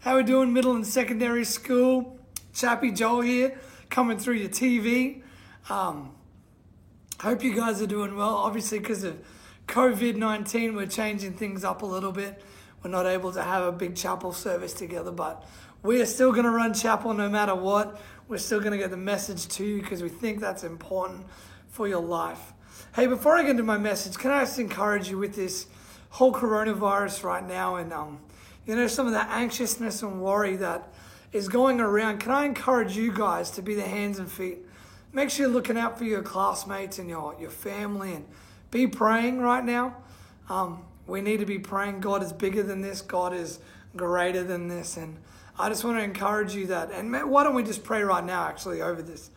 How we doing, middle and secondary school? Chappy Joel here, coming through your TV. Hope you guys are doing well. Obviously, because of COVID-19, we're changing things up a little bit. We're not able to have a big chapel service together, but we are still going to run chapel no matter what. We're still going to get the message to you because we think that's important for your life. Hey, before I get into my message, can I just encourage you with this whole coronavirus right now and some of the anxiousness and worry that is going around? Can I encourage you guys to be the hands and feet? Make sure you're looking out for your classmates and your family, and be praying right now. We need to be praying. God is bigger than this. God is greater than this. And I just want to encourage you that. And why don't we just pray right now, actually, over this?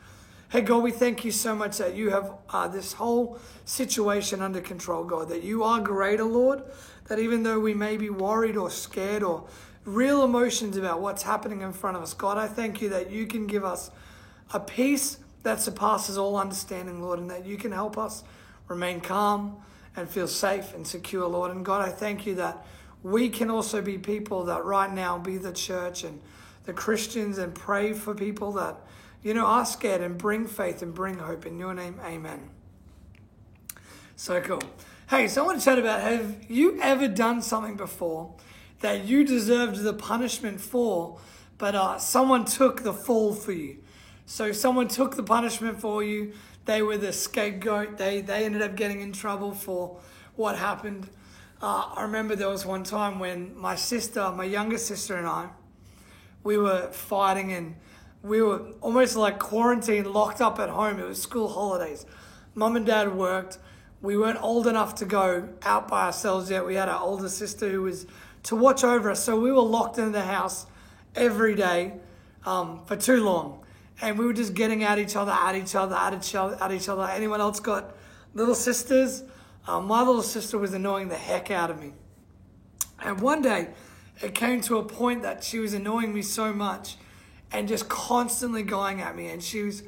Hey, God, we thank you so much that you have this whole situation under control, God, that you are greater, Lord, that even though we may be worried or scared or real emotions about what's happening in front of us, God, I thank you that you can give us a peace that surpasses all understanding, Lord, and that you can help us remain calm and feel safe and secure, Lord. And God, I thank you that we can also be people that right now be the church and the Christians and pray for people that are scared, and bring faith and bring hope. In your name, amen. So cool. Hey, so I want to chat about, have you ever done something before that you deserved the punishment for, but someone took the fall for you? So someone took the punishment for you. They were the scapegoat. They ended up getting in trouble for what happened. I remember there was one time when my younger sister and I, we were fighting, and we were almost like quarantined, locked up at home. It was school holidays. Mum and Dad worked. We weren't old enough to go out by ourselves yet. We had our older sister who was to watch over us. So we were locked in the house every day for too long. And we were just getting at each other. Anyone else got little sisters? My little sister was annoying the heck out of me. And one day, it came to a point that she was annoying me so much and just constantly going at me, and she was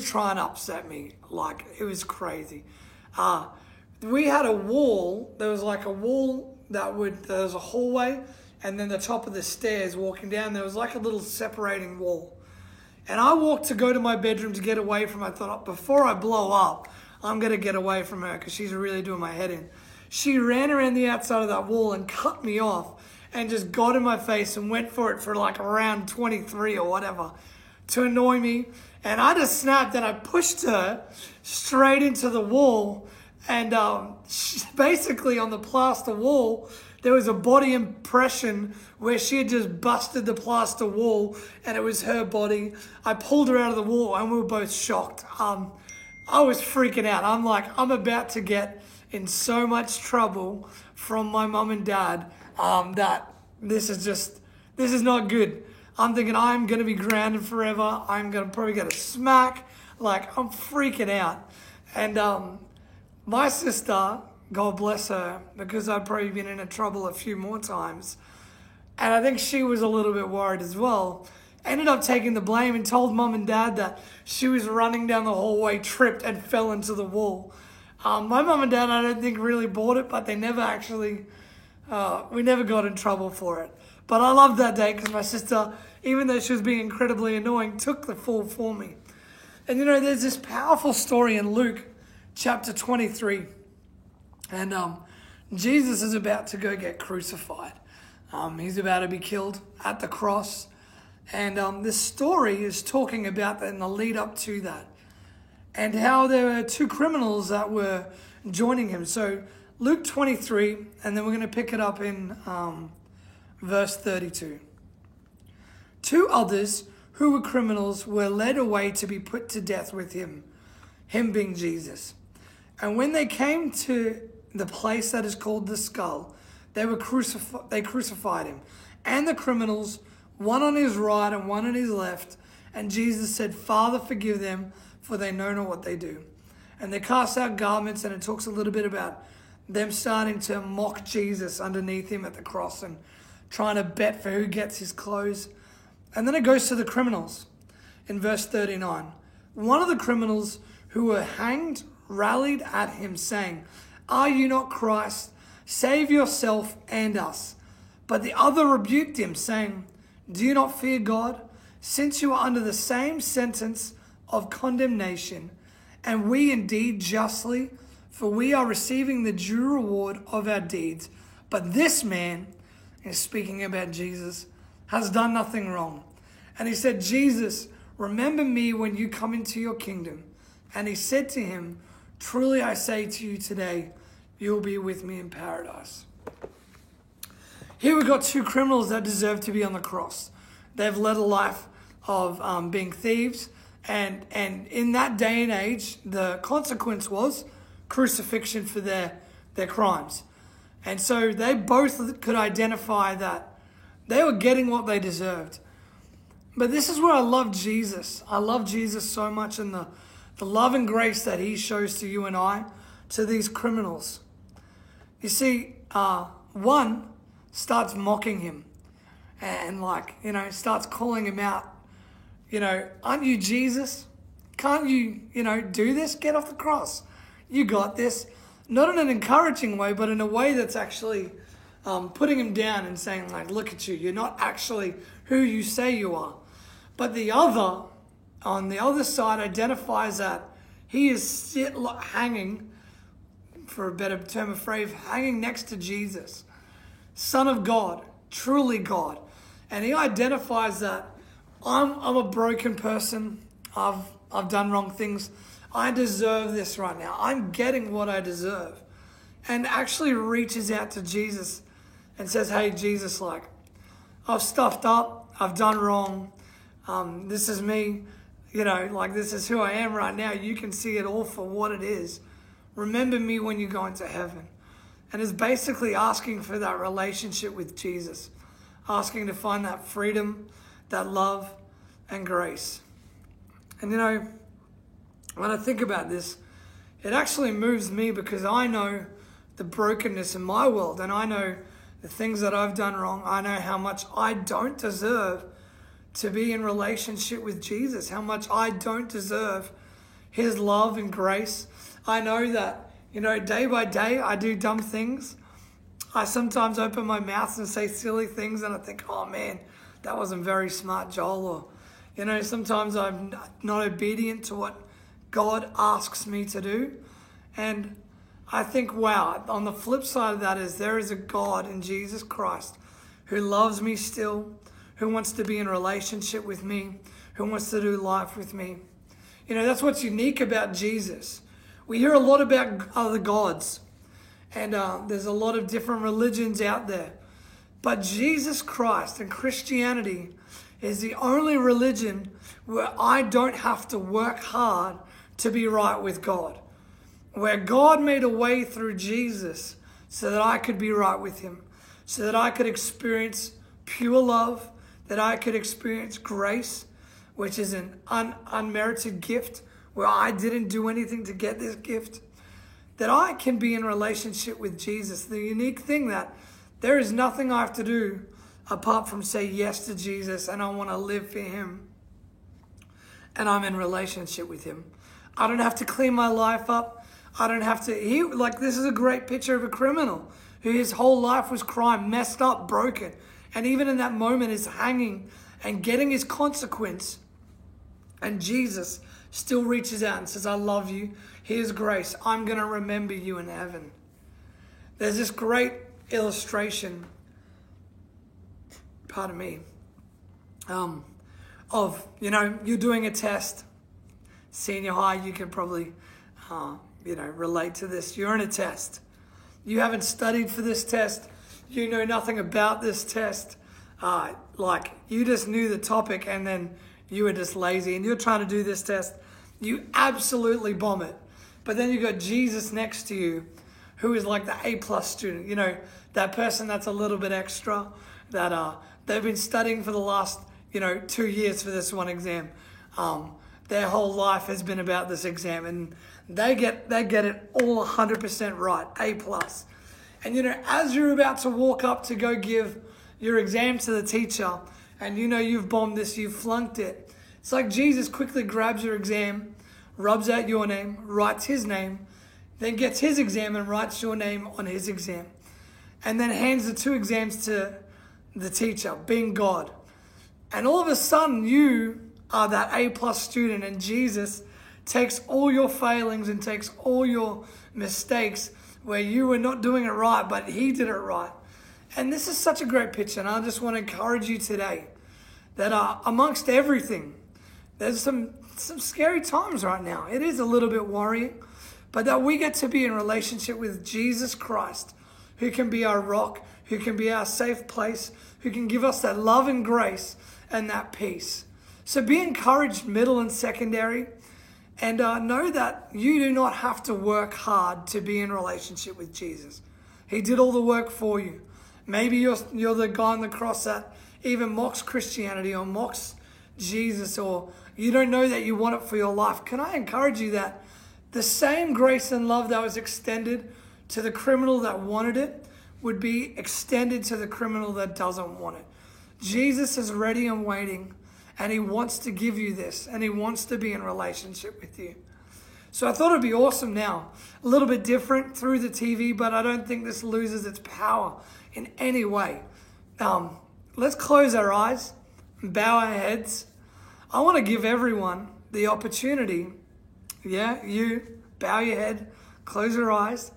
trying to upset me. Like, it was crazy. We had a wall. There was like a wall there was a hallway, and then the top of the stairs walking down, there was like a little separating wall. And I walked to go to my bedroom to get away from her. I thought, before I blow up, I'm going to get away from her because she's really doing my head in. She ran around the outside of that wall and cut me off, and just got in my face and went for it for like around 23 or whatever to annoy me. And I just snapped and I pushed her straight into the wall. And basically on the plaster wall, there was a body impression where she had just busted the plaster wall and it was her body. I pulled her out of the wall and we were both shocked. I was freaking out. I'm like, I'm about to get in so much trouble from my mum and dad that this is not good. I'm thinking I'm going to be grounded forever. I'm going to probably get a smack. Like, I'm freaking out. And my sister, God bless her, because I'd probably been in trouble a few more times, and I think she was a little bit worried as well, ended up taking the blame and told mum and dad that she was running down the hallway, tripped and fell into the wall. My mum and dad, I don't think, really bought it, but they never actually... we never got in trouble for it. But I loved that day because my sister, even though she was being incredibly annoying, took the fall for me. And there's this powerful story in Luke chapter 23. And Jesus is about to go get crucified. He's about to be killed at the cross. And this story is talking about in the lead up to that, and how there were two criminals that were joining him. So Luke 23, and then we're going to pick it up in verse 32. Two others who were criminals were led away to be put to death with him being Jesus. And when they came to the place that is called the Skull, they crucified him and the criminals, one on his right and one on his left. And Jesus said, "Father, forgive them, for they know not what they do." And they cast out garments, and it talks a little bit about them starting to mock Jesus underneath him at the cross and trying to bet for who gets his clothes. And then it goes to the criminals in verse 39. One of the criminals who were hanged rallied at him, saying, "Are you not Christ? Save yourself and us." But the other rebuked him, saying, Do you not fear God, since you are under the same sentence of condemnation, and we indeed justly, for we are receiving the due reward of our deeds. But this man," is speaking about Jesus, "has done nothing wrong." And he said, "Jesus, remember me when you come into your kingdom." And he said to him, "Truly I say to you today, you will be with me in paradise." Here we've got two criminals that deserve to be on the cross. They've led a life of being thieves. And in that day and age, the consequence was crucifixion for their crimes. And so they both could identify that they were getting what they deserved. But this is where I love Jesus. I love Jesus so much, and the love and grace that he shows to you and I, to these criminals. You see, one starts mocking him and starts calling him out. "Aren't you Jesus? Can't you, do this? Get off the cross. You got this." Not in an encouraging way, but in a way that's actually putting him down and saying, "Look at you. You're not actually who you say you are." But the other, on the other side, identifies that he is hanging, for a better term of phrase, hanging next to Jesus, Son of God, truly God. And he identifies that I'm a broken person. I've done wrong things. I deserve this right now. I'm getting what I deserve. And actually reaches out to Jesus and says, "Hey, Jesus, I've stuffed up. I've done wrong. This is me. This is who I am right now. You can see it all for what it is. Remember me when you go into heaven." And is basically asking for that relationship with Jesus. Asking to find that freedom, that love and grace. And when I think about this, it actually moves me, because I know the brokenness in my world, and I know the things that I've done wrong. I know how much I don't deserve to be in relationship with Jesus, how much I don't deserve his love and grace. I know that, day by day I do dumb things. I sometimes open my mouth and say silly things, and I think, "Oh man, that wasn't very smart, Joel." Or, sometimes I'm not obedient to what God asks me to do. And I think, wow, on the flip side of that is there is a God in Jesus Christ who loves me still, who wants to be in relationship with me, who wants to do life with me. That's what's unique about Jesus. We hear a lot about other gods, and there's a lot of different religions out there. But Jesus Christ and Christianity is the only religion where I don't have to work hard to be right with God. Where God made a way through Jesus so that I could be right with him, so that I could experience pure love, that I could experience grace, which is an unmerited gift, where I didn't do anything to get this gift, that I can be in relationship with Jesus. The unique thing that there is nothing I have to do apart from say yes to Jesus, and I want to live for him, and I'm in relationship with him. I don't have to clean my life up. I don't have to, this is a great picture of a criminal who his whole life was crime, messed up, broken. And even in that moment is hanging and getting his consequence. And Jesus still reaches out and says, "I love you. Here's grace. I'm going to remember you in heaven." There's this great illustration, pardon me, of, you're doing a test. Senior high, you can probably, relate to this. You're in a test. You haven't studied for this test. You know nothing about this test. You just knew the topic, and then you were just lazy, and you're trying to do this test. You absolutely bomb it. But then you got Jesus next to you, who is like the A+ student. That person that's a little bit extra, that they've been studying for the last, 2 years for this one exam. Their whole life has been about this exam, and they get it all 100% right, A+. And as you're about to walk up to go give your exam to the teacher, and you've bombed this, you've flunked it, it's like Jesus quickly grabs your exam, rubs out your name, writes his name, then gets his exam and writes your name on his exam, and then hands the 2 exams to the teacher, being God. And all of a sudden, you are that A+ student, and Jesus takes all your failings and takes all your mistakes where you were not doing it right, but he did it right. And this is such a great picture, and I just want to encourage you today that amongst everything, there's some scary times right now. It is a little bit worrying, but that we get to be in relationship with Jesus Christ, who can be our rock, who can be our safe place, who can give us that love and grace and that peace. So be encouraged, middle and secondary, and know that you do not have to work hard to be in relationship with Jesus. He did all the work for you. Maybe you're the guy on the cross that even mocks Christianity or mocks Jesus, or you don't know that you want it for your life. Can I encourage you that the same grace and love that was extended to the criminal that wanted it would be extended to the criminal that doesn't want it. Jesus is ready and waiting, and he wants to give you this, and he wants to be in relationship with you. So I thought it'd be awesome now. A little bit different through the TV, but I don't think this loses its power in any way. Let's close our eyes and bow our heads. I want to give everyone the opportunity, you bow your head, close your eyes,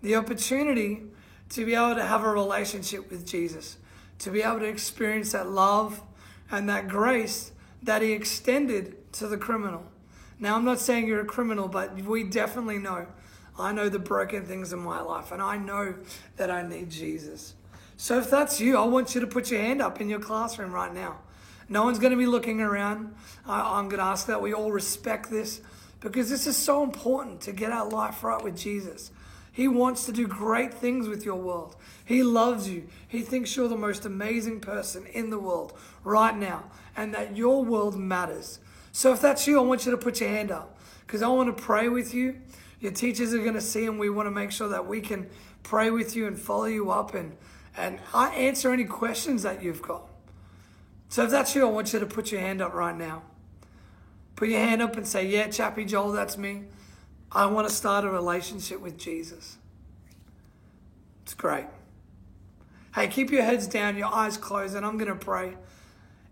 the opportunity to be able to have a relationship with Jesus, to be able to experience that love and that grace that he extended to the criminal. Now, I'm not saying you're a criminal, but we definitely know. I know the broken things in my life, and I know that I need Jesus. So if that's you, I want you to put your hand up in your classroom right now. No one's going to be looking around. I'm going to ask that we all respect this, because this is so important to get our life right with Jesus. He wants to do great things with your world. He loves you. He thinks you're the most amazing person in the world right now, and that your world matters. So if that's you, I want you to put your hand up, because I want to pray with you. Your teachers are going to see, and we want to make sure that we can pray with you and follow you up and I answer any questions that you've got. So if that's you, I want you to put your hand up right now. Put your hand up and say, yeah, Chappie Joel, that's me. I want to start a relationship with Jesus. It's great. Hey, keep your heads down, your eyes closed, and I'm going to pray.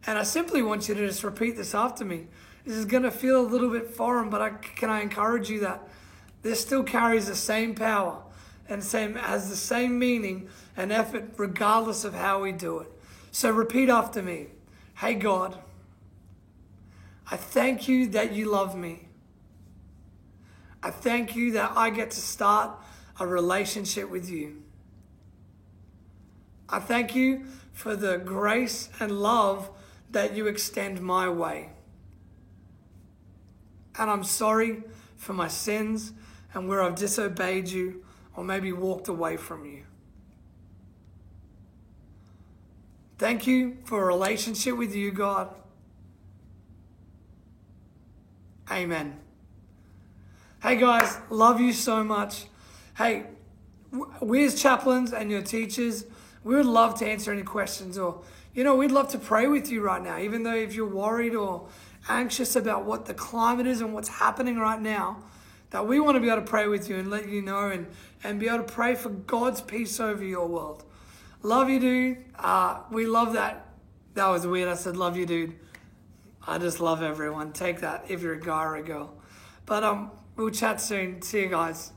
And I simply want you to just repeat this after me. This is going to feel a little bit foreign, but can I encourage you that this still carries the same power and has the same meaning and effort regardless of how we do it. So repeat after me. Hey God, I thank you that you love me. I thank you that I get to start a relationship with you. I thank you for the grace and love that you extend my way. And I'm sorry for my sins and where I've disobeyed you or maybe walked away from you. Thank you for a relationship with you, God. Amen. Hey guys, love you so much. Hey, we as chaplains and your teachers, we would love to answer any questions, or, we'd love to pray with you right now, even though if you're worried or anxious about what the climate is and what's happening right now, that we want to be able to pray with you and let you know and be able to pray for God's peace over your world. Love you, dude. We love that. That was weird. I said, love you, dude. I just love everyone. Take that if you're a guy or a girl. But we'll chat soon. See you guys.